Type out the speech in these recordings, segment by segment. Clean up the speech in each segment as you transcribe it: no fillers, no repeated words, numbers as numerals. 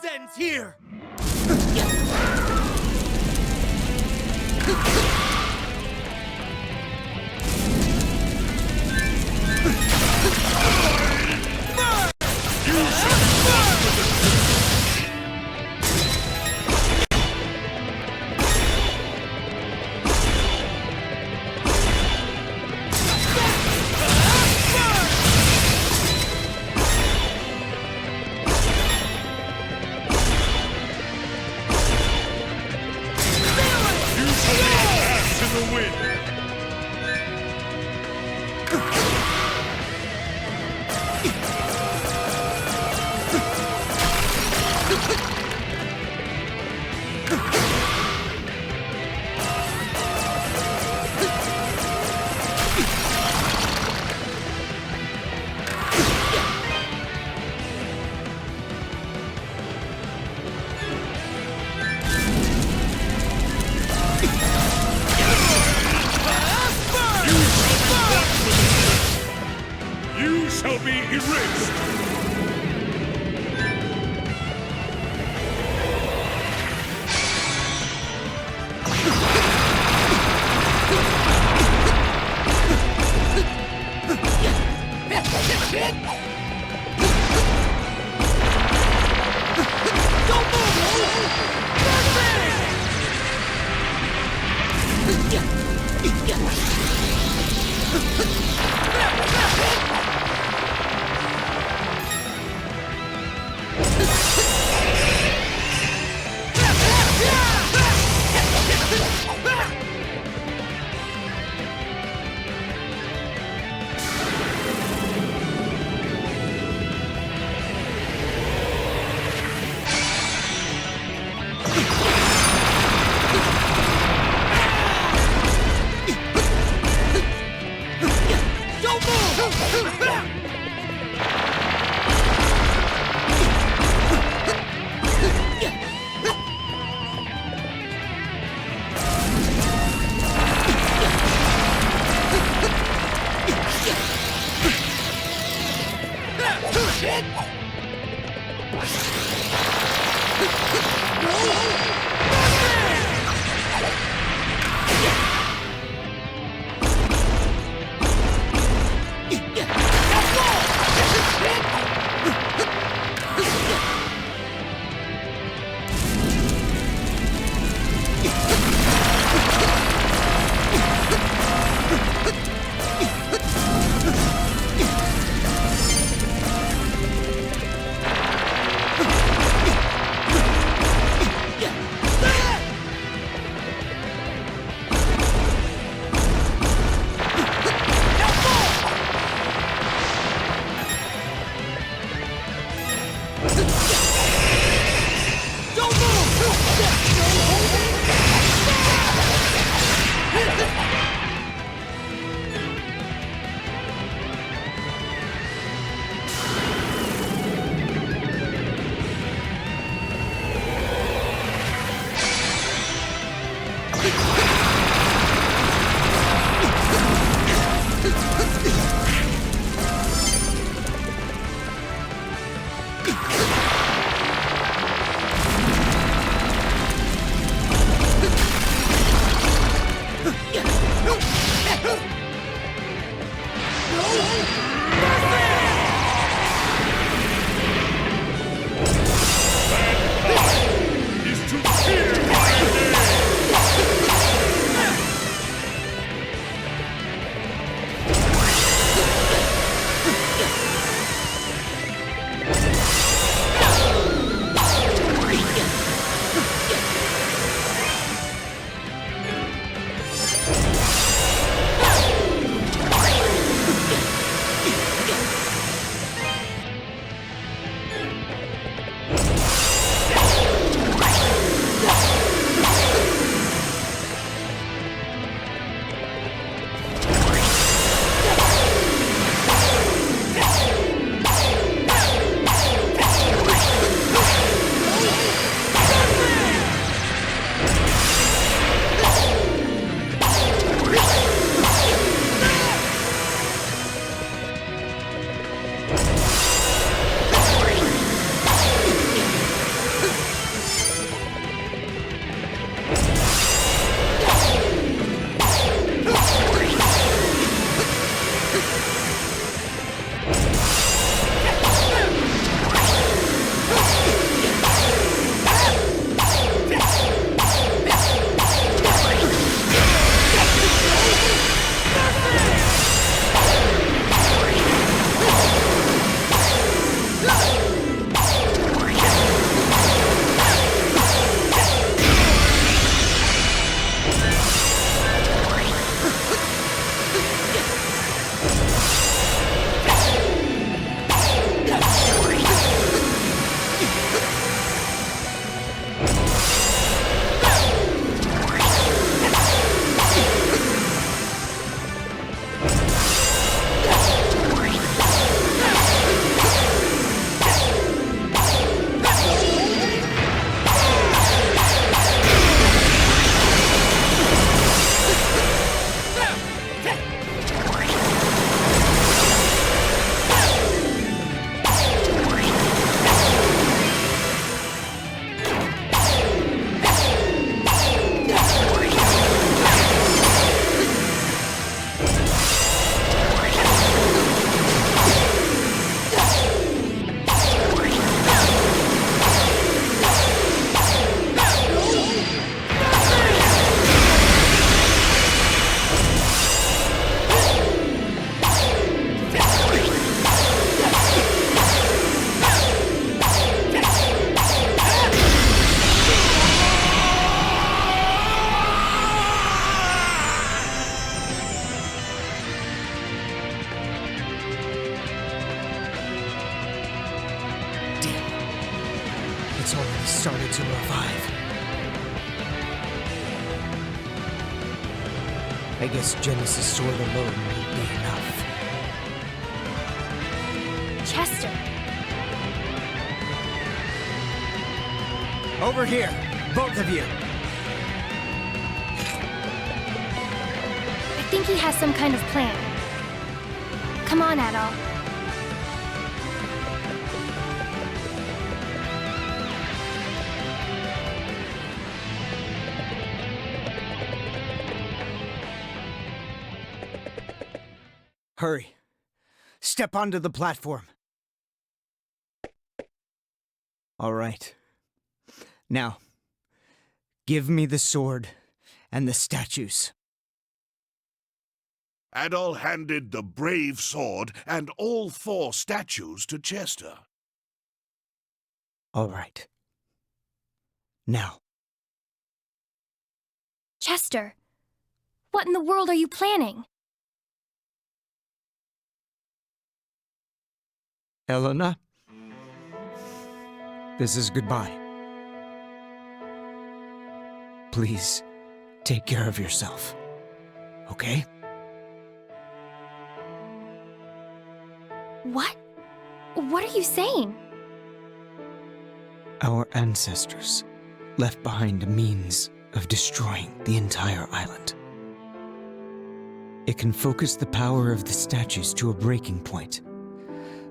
ends here! Shall be erased! it's already started to revive. I guess Genesis' sword alone would be enough. Chester! Over here, both of you! I think he has some kind of plan. Come on, Adol. Hurry. Step onto the platform. All right. Now, give me the sword and the statues. Adol handed the brave sword and all 4 statues to Chester. All right. Now. Chester, what in the world are you planning? Elena, this is goodbye. Please, take care of yourself, okay? What? What are you saying? Our ancestors left behind a means of destroying the entire island. It can focus the power of the statues to a breaking point,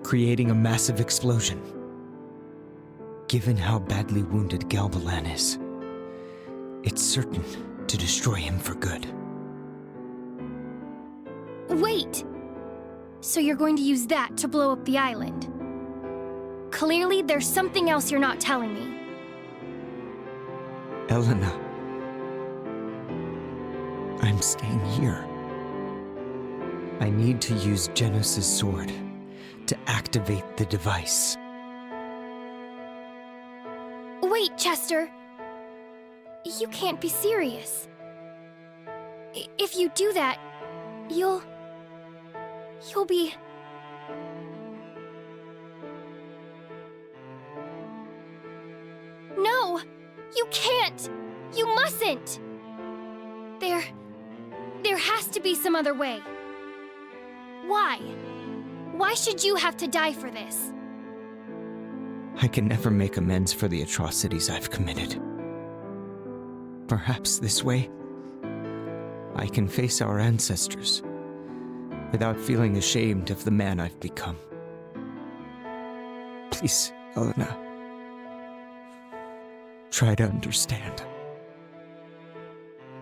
creating a massive explosion. Given how badly wounded Galbalan is, it's certain to destroy him for good. Wait! So you're going to use that to blow up the island? Clearly, there's something else you're not telling me. Elena, I'm staying here. I need to use Genos' sword to activate the device. Wait, Chester! You can't be serious. If you do that, you'll be... No! You can't! You mustn't! There has to be some other way. Why? Why should you have to die for this? I can never make amends for the atrocities I've committed. Perhaps this way, I can face our ancestors without feeling ashamed of the man I've become. Please, Elena, try to understand.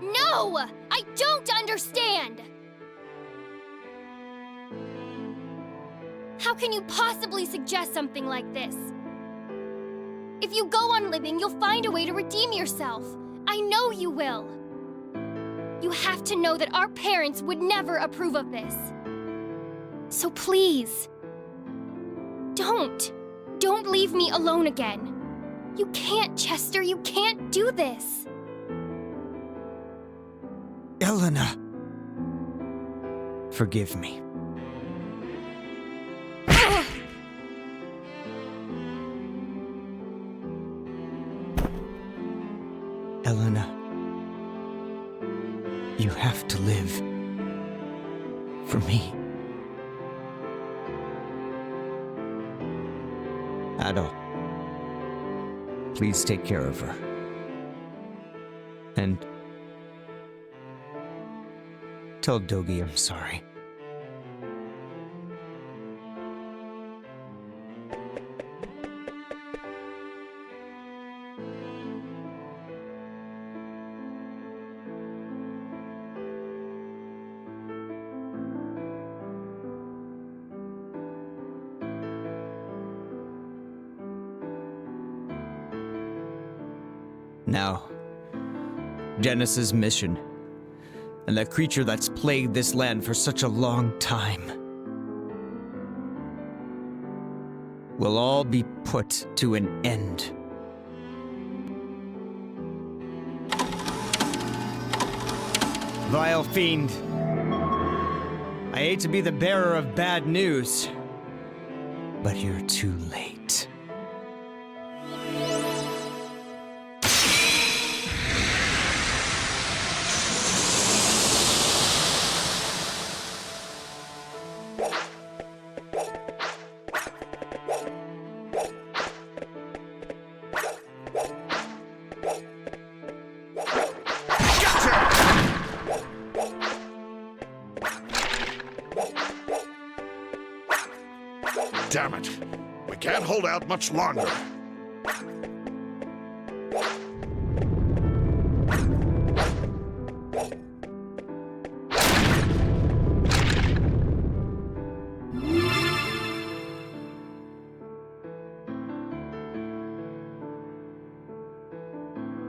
No! I don't understand! How can you possibly suggest something like this? If you go on living, you'll find a way to redeem yourself. I know you will. You have to know that our parents would never approve of this. So please, don't leave me alone again. You can't, Chester, you can't do this. Elena, forgive me. Elena, you have to live for me. Adol, please take care of her. And tell Dogi I'm sorry. Now, Genesis' mission, and the creature that's plagued this land for such a long time, will all be put to an end. Vile fiend, I hate to be the bearer of bad news, but you're too late. Damn it. We can't hold out much longer.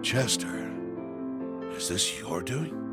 Chester, is this your doing?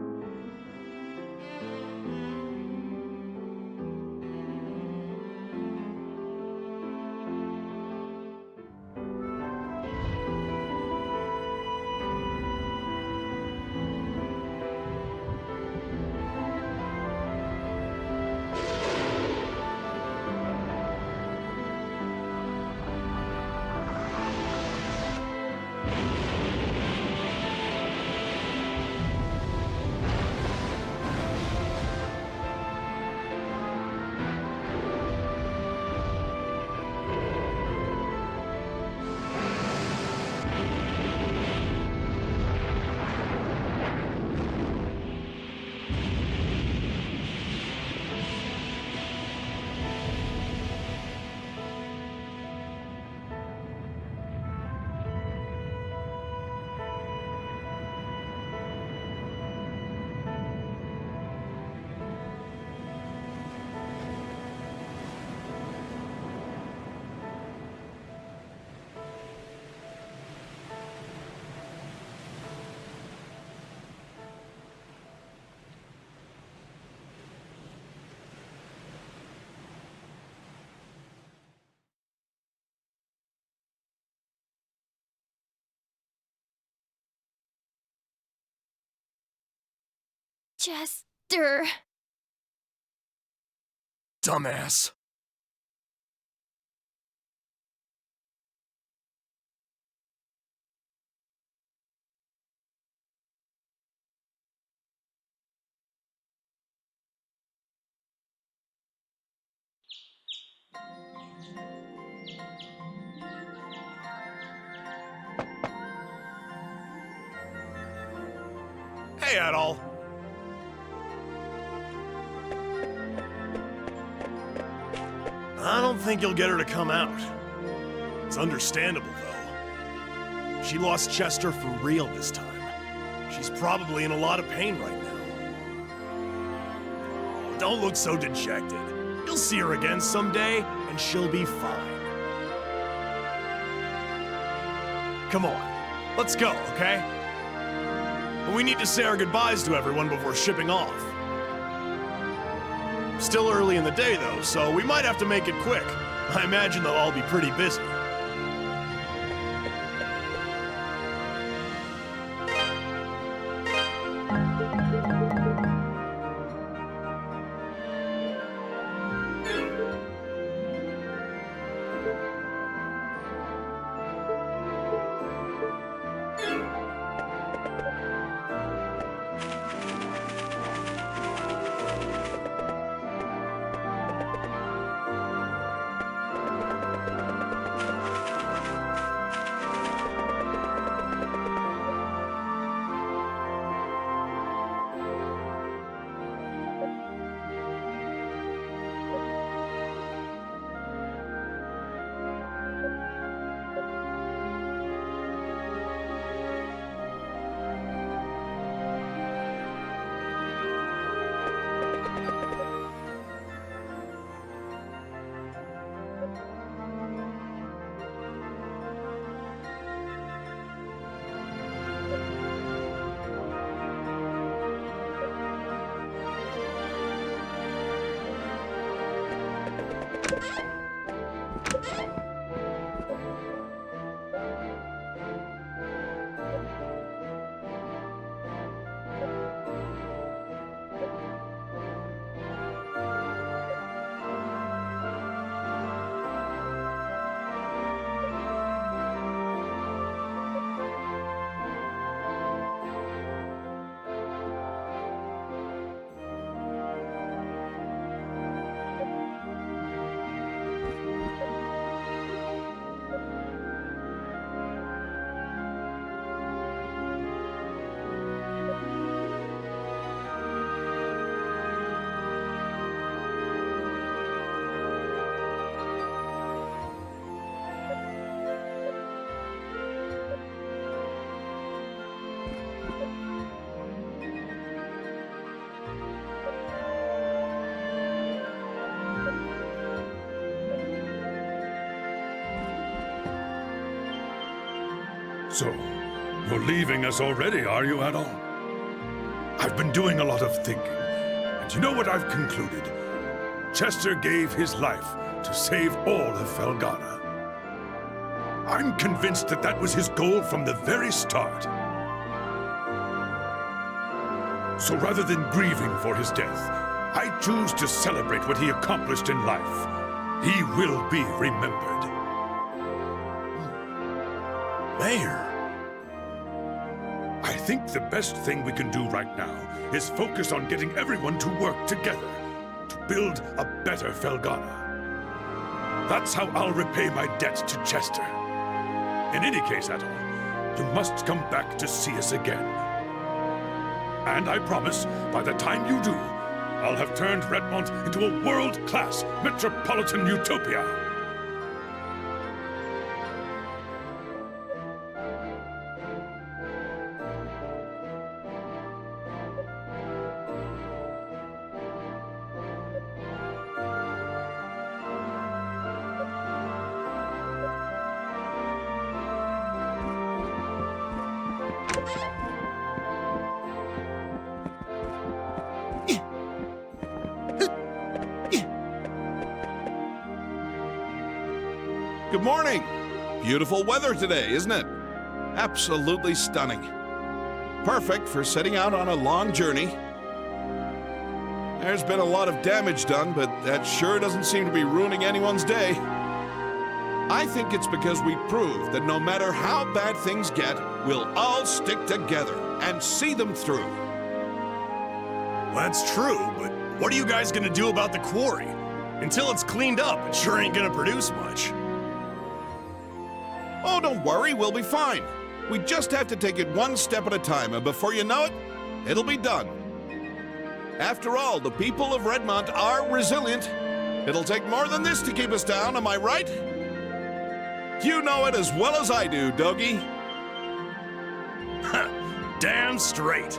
Chester. Dumbass. Hey, Adol. I don't think you'll get her to come out. It's understandable, though. She lost Chester for real this time. She's probably in a lot of pain right now. Oh, don't look so dejected. You'll see her again someday, and she'll be fine. Come on, let's go, okay? We need to say our goodbyes to everyone before shipping off. Still early in the day, though, so we might have to make it quick. I imagine they'll all be pretty busy. So, you're leaving us already, are you, Adol? I've been doing a lot of thinking, and you know what I've concluded? Chester gave his life to save all of Felghana. I'm convinced that that was his goal from the very start. So rather than grieving for his death, I choose to celebrate what he accomplished in life. He will be remembered. Mayor. I think the best thing we can do right now is focus on getting everyone to work together to build a better Felghana. That's how I'll repay my debt to Chester. In any case, Adol, you must come back to see us again. And I promise, by the time you do, I'll have turned Redmont into a world-class metropolitan utopia. Good morning! Beautiful weather today, isn't it? Absolutely stunning. Perfect for setting out on a long journey. There's been a lot of damage done, but that sure doesn't seem to be ruining anyone's day. I think it's because we proved that no matter how bad things get, we'll all stick together and see them through. That's true, but what are you guys gonna do about the quarry? Until it's cleaned up, it sure ain't gonna produce much. Oh, don't worry, we'll be fine. We just have to take it one step at a time, and before you know it, it'll be done. After all, the people of Redmont are resilient. It'll take more than this to keep us down, am I right? You know it as well as I do, Dougie. Damn straight.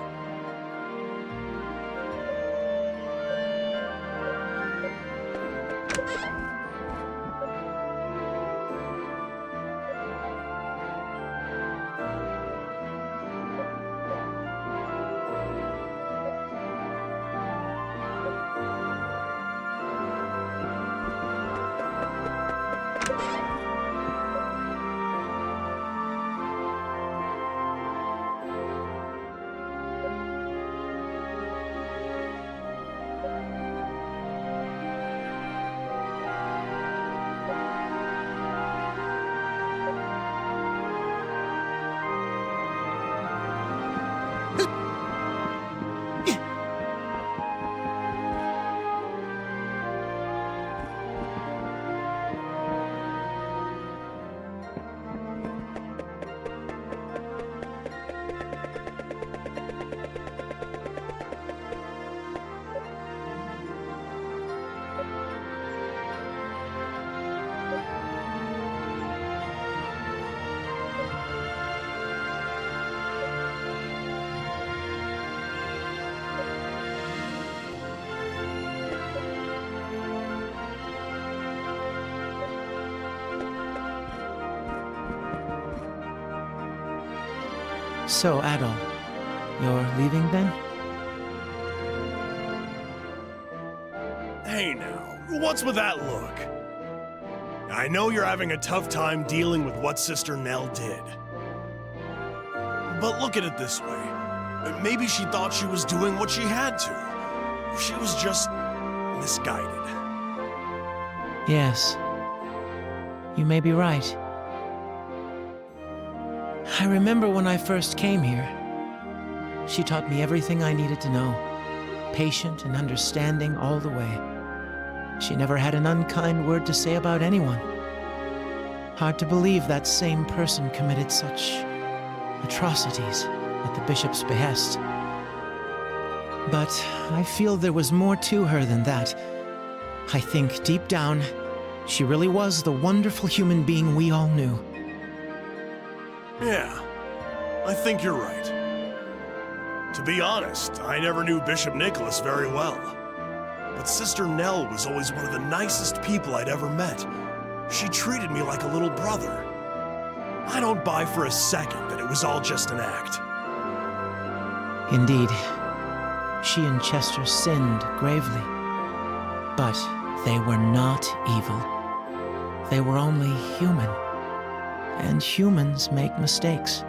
So, Adol, you're leaving then? Hey now, what's with that look? I know you're having a tough time dealing with what Sister Nell did. But look at it this way. Maybe she thought she was doing what she had to. She was just misguided. Yes. You may be right. I remember when I first came here. She taught me everything I needed to know. Patient and understanding all the way. She never had an unkind word to say about anyone. Hard to believe that same person committed such atrocities at the bishop's behest. But I feel there was more to her than that. I think deep down, she really was the wonderful human being we all knew. Yeah, I think you're right. To be honest, I never knew Bishop Nicholas very well. But Sister Nell was always one of the nicest people I'd ever met. She treated me like a little brother. I don't buy for a second that it was all just an act. Indeed, she and Chester sinned gravely. But they were not evil. They were only human. And humans make mistakes.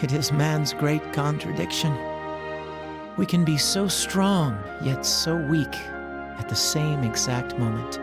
It is man's great contradiction. We can be so strong, yet so weak at the same exact moment.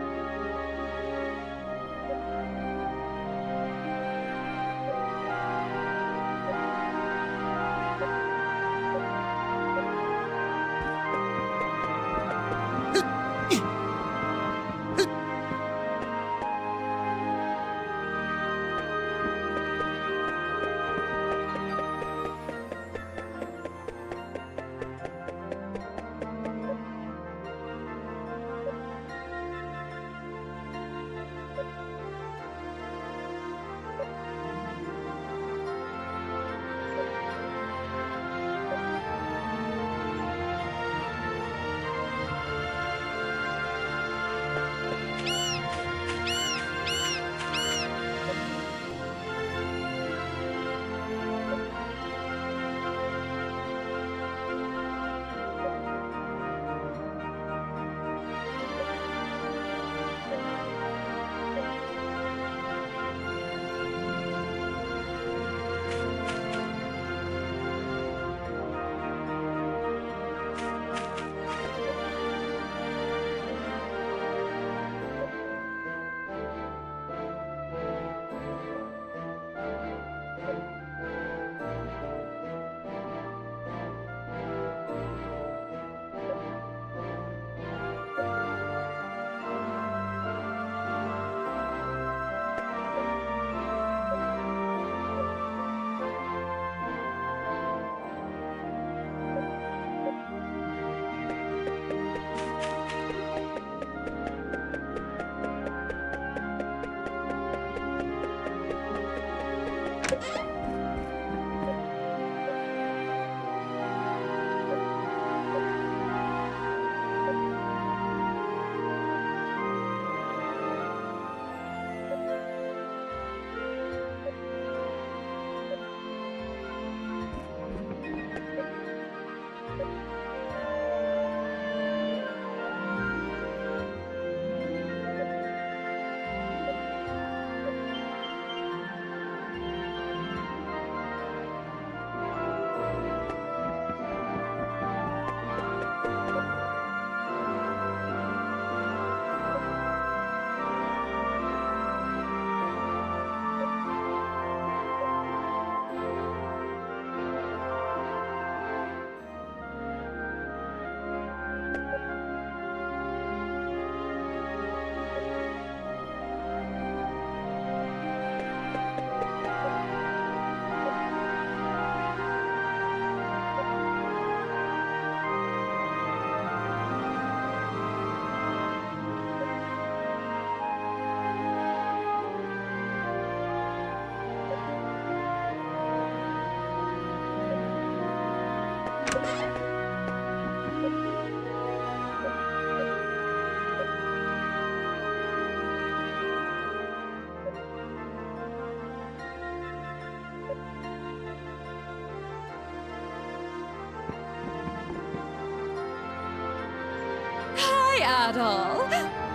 Adol.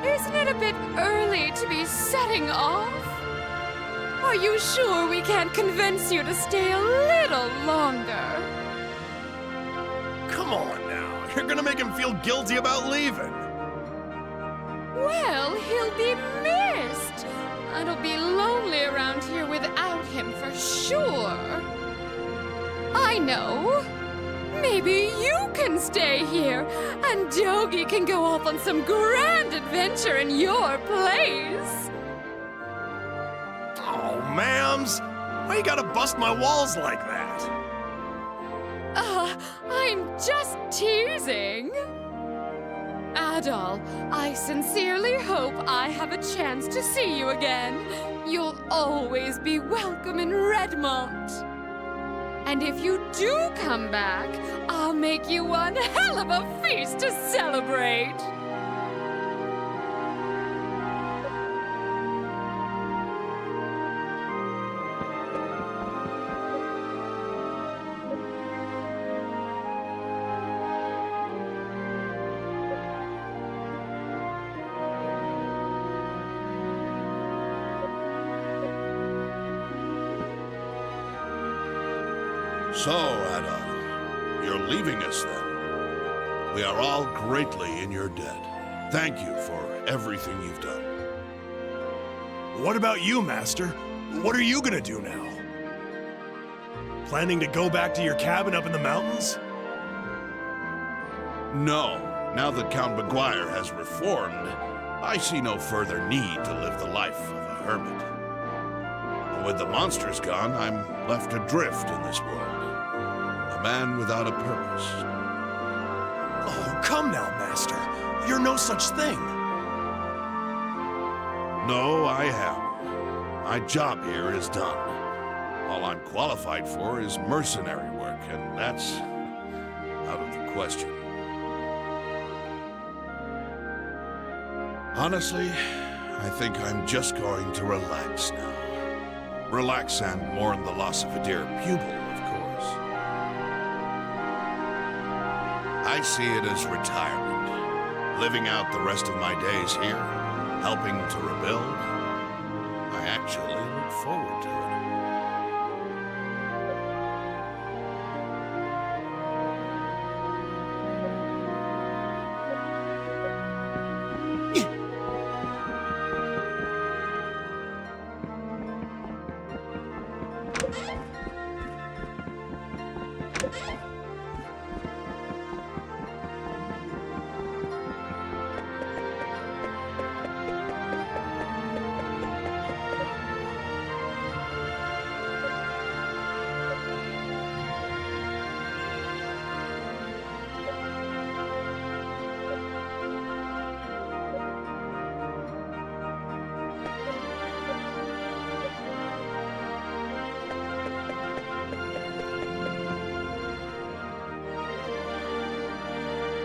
Isn't it a bit early to be setting off? Are you sure we can't convince you to stay a little longer? Come on now, you're gonna make him feel guilty about leaving. Well, he'll be missed. And it'll be lonely around here without him for sure. I know. Maybe you can stay here, and Dogi can go off on some grand adventure in your place. Oh, ma'ams, why you gotta bust my walls like that? I'm just teasing. Adol, I sincerely hope I have a chance to see you again. You'll always be welcome in Redmont. And if you do come back, I'll make you one hell of a feast to celebrate. So, Adol, you're leaving us then. We are all greatly in your debt. Thank you for everything you've done. What about you, Master? What are you gonna do now? Planning to go back to your cabin up in the mountains? No. Now that Count Maguire has reformed, I see no further need to live the life of a hermit. And with the monsters gone, I'm left adrift in this world. A man without a purpose. Oh, come now, Master. You're no such thing. No, I am. My job here is done. All I'm qualified for is mercenary work, and that's out of the question. Honestly, I think I'm just going to relax now. Relax and mourn the loss of a dear pupil, of course. I see it as retirement. Living out the rest of my days here, helping to rebuild. I actually look forward to it.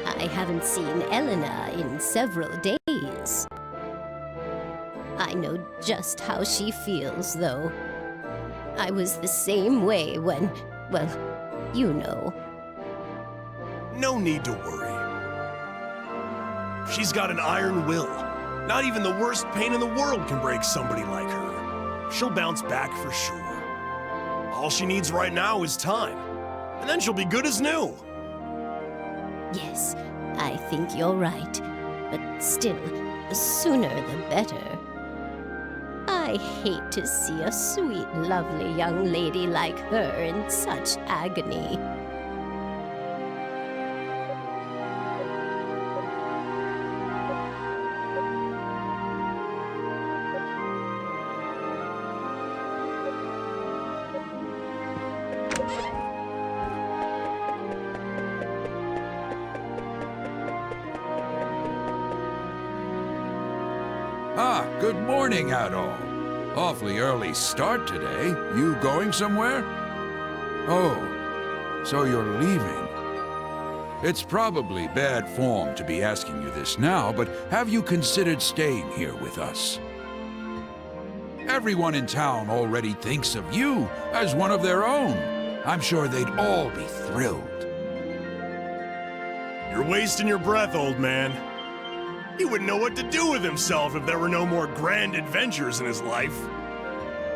I haven't seen Elena in several days. I know just how she feels, though. I was the same way when, well, you know. No need to worry. She's got an iron will. Not even the worst pain in the world can break somebody like her. She'll bounce back for sure. All she needs right now is time. And then she'll be good as new. Yes, I think you're right. But still, the sooner the better. I hate to see a sweet, lovely young lady like her in such agony. Ah, good morning, Adol. Awfully early start today. You going somewhere? Oh, so you're leaving. It's probably bad form to be asking you this now, but have you considered staying here with us? Everyone in town already thinks of you as one of their own. I'm sure they'd all be thrilled. You're wasting your breath, old man. He wouldn't know what to do with himself if there were no more grand adventures in his life.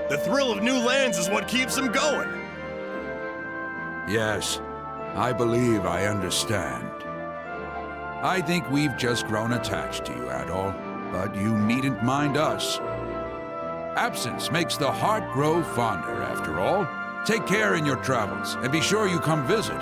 The thrill of new lands is what keeps him going. Yes, I believe I understand. I think we've just grown attached to you, Adol, but you needn't mind us. Absence makes the heart grow fonder, after all. Take care in your travels, and be sure you come visit.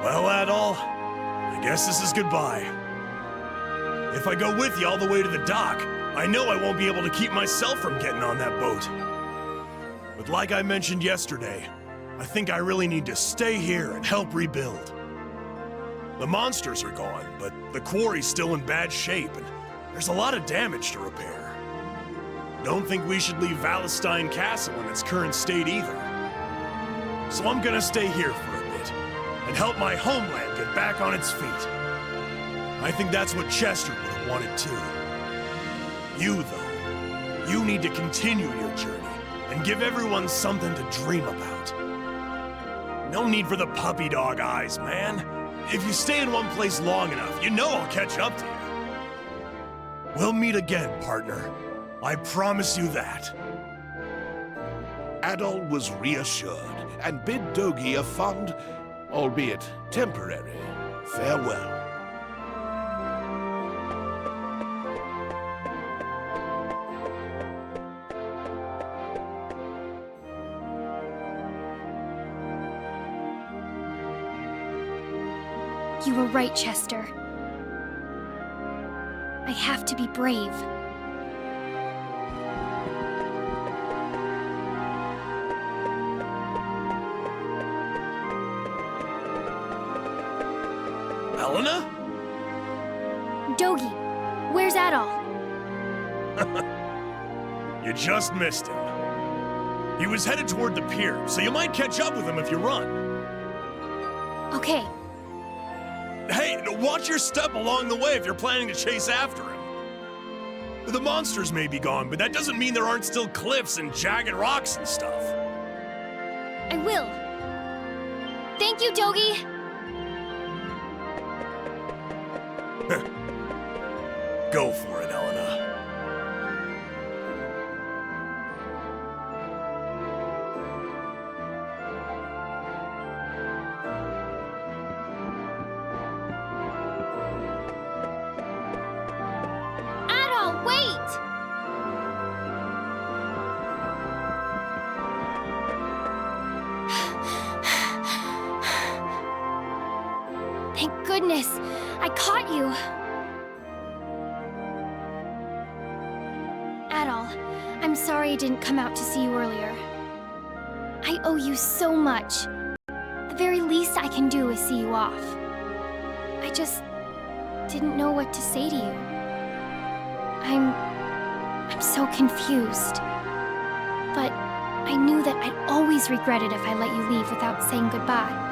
Well, Adol, I guess this is goodbye. If I go with you all the way to the dock, I know I won't be able to keep myself from getting on that boat. But like I mentioned yesterday, I think I really need to stay here and help rebuild. The monsters are gone, but the quarry's still in bad shape, and there's a lot of damage to repair. Don't think we should leave Valestein Castle in its current state either. So I'm gonna stay here for a bit, and help my homeland get back on its feet. I think that's what Chester would have wanted too. You, though, you need to continue your journey and give everyone something to dream about. No need for the puppy dog eyes, man. If you stay in one place long enough, you know I'll catch up to you. We'll meet again, partner. I promise you that. Adol was reassured and bid Dogi a fond, albeit temporary, farewell. You were right, Chester. I have to be brave. Helena? Dogi, where's Adol? You just missed him. He was headed toward the pier, so you might catch up with him if you run. Okay. Hey, watch your step along the way if you're planning to chase after him. The monsters may be gone, but that doesn't mean there aren't still cliffs and jagged rocks and stuff. I will. Thank you, Dogi. Go for it, Helena. Adol, wait! Thank goodness, I caught you. Adol, I'm sorry I didn't come out to see you earlier. I owe you so much. The very least I can do is see you off. I just didn't know what to say to you. I'm so confused. But I knew that I'd always regret it if I let you leave without saying goodbye.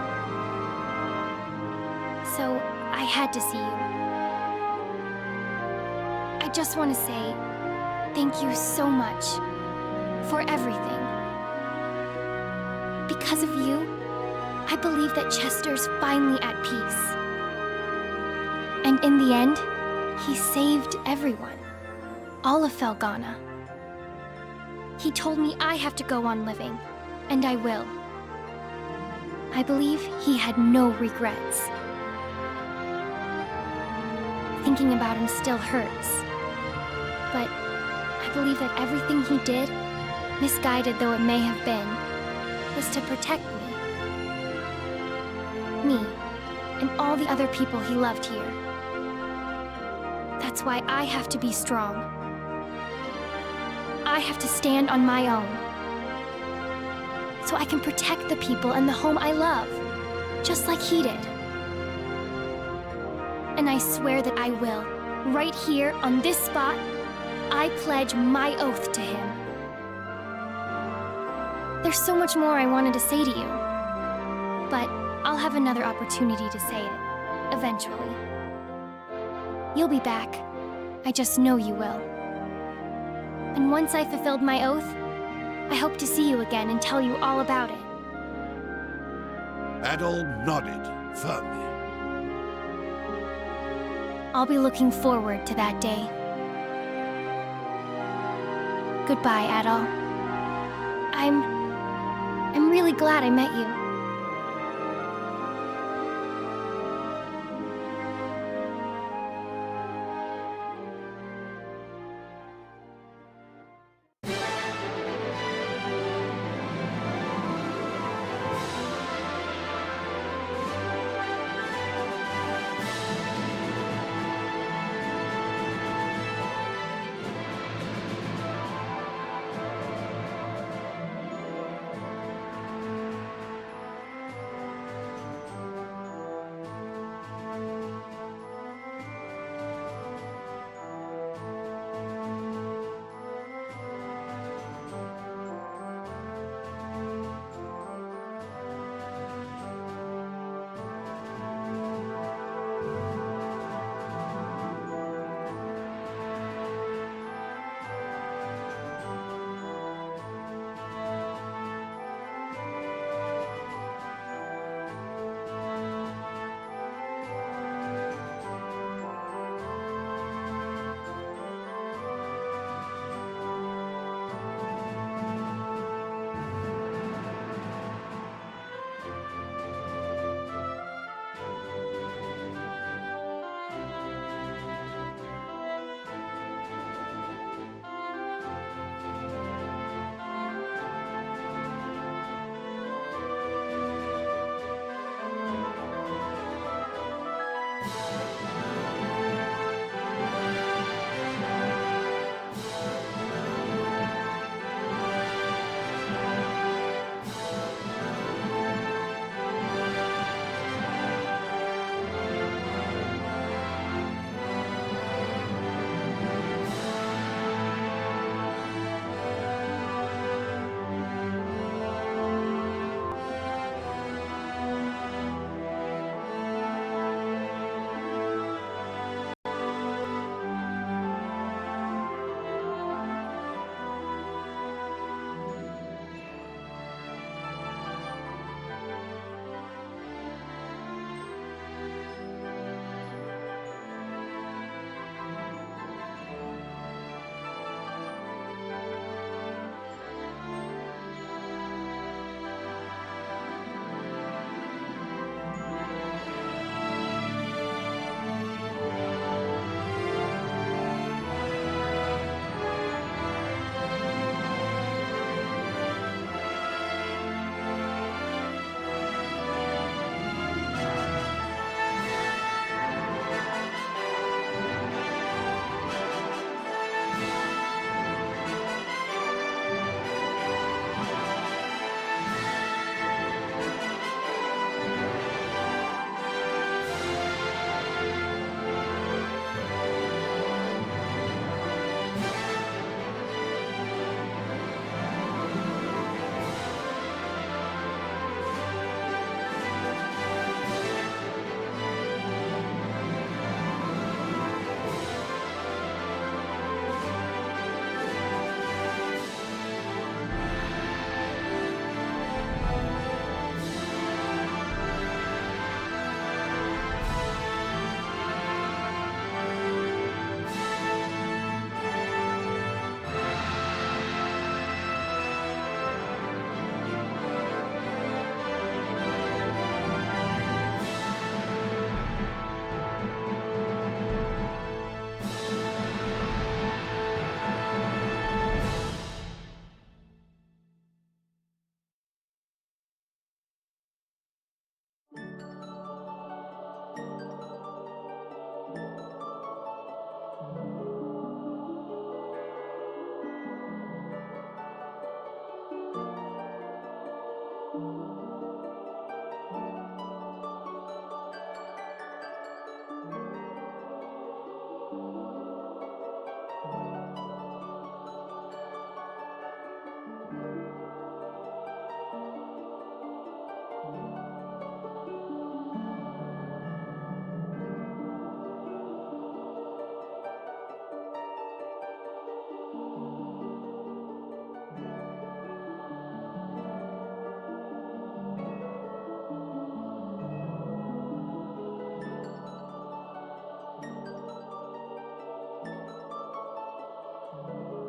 So I had to see you. I just want to say thank you so much for everything. Because of you, I believe that Chester's finally at peace. And in the end, he saved everyone. All of Felghana. He told me I have to go on living, and I will. I believe he had no regrets. Thinking about him still hurts. But I believe that everything he did, misguided though it may have been, was to protect me, and all the other people he loved here. That's why I have to be strong. I have to stand on my own, so I can protect the people and the home I love, just like he did. And I swear that I will, right here on this spot, I pledge my oath to him. There's so much more I wanted to say to you, but I'll have another opportunity to say it, eventually. You'll be back. I just know you will. And once I fulfilled my oath, I hope to see you again and tell you all about it. Adol nodded firmly. I'll be looking forward to that day. Goodbye, Adol. I'm really glad I met you.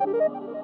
you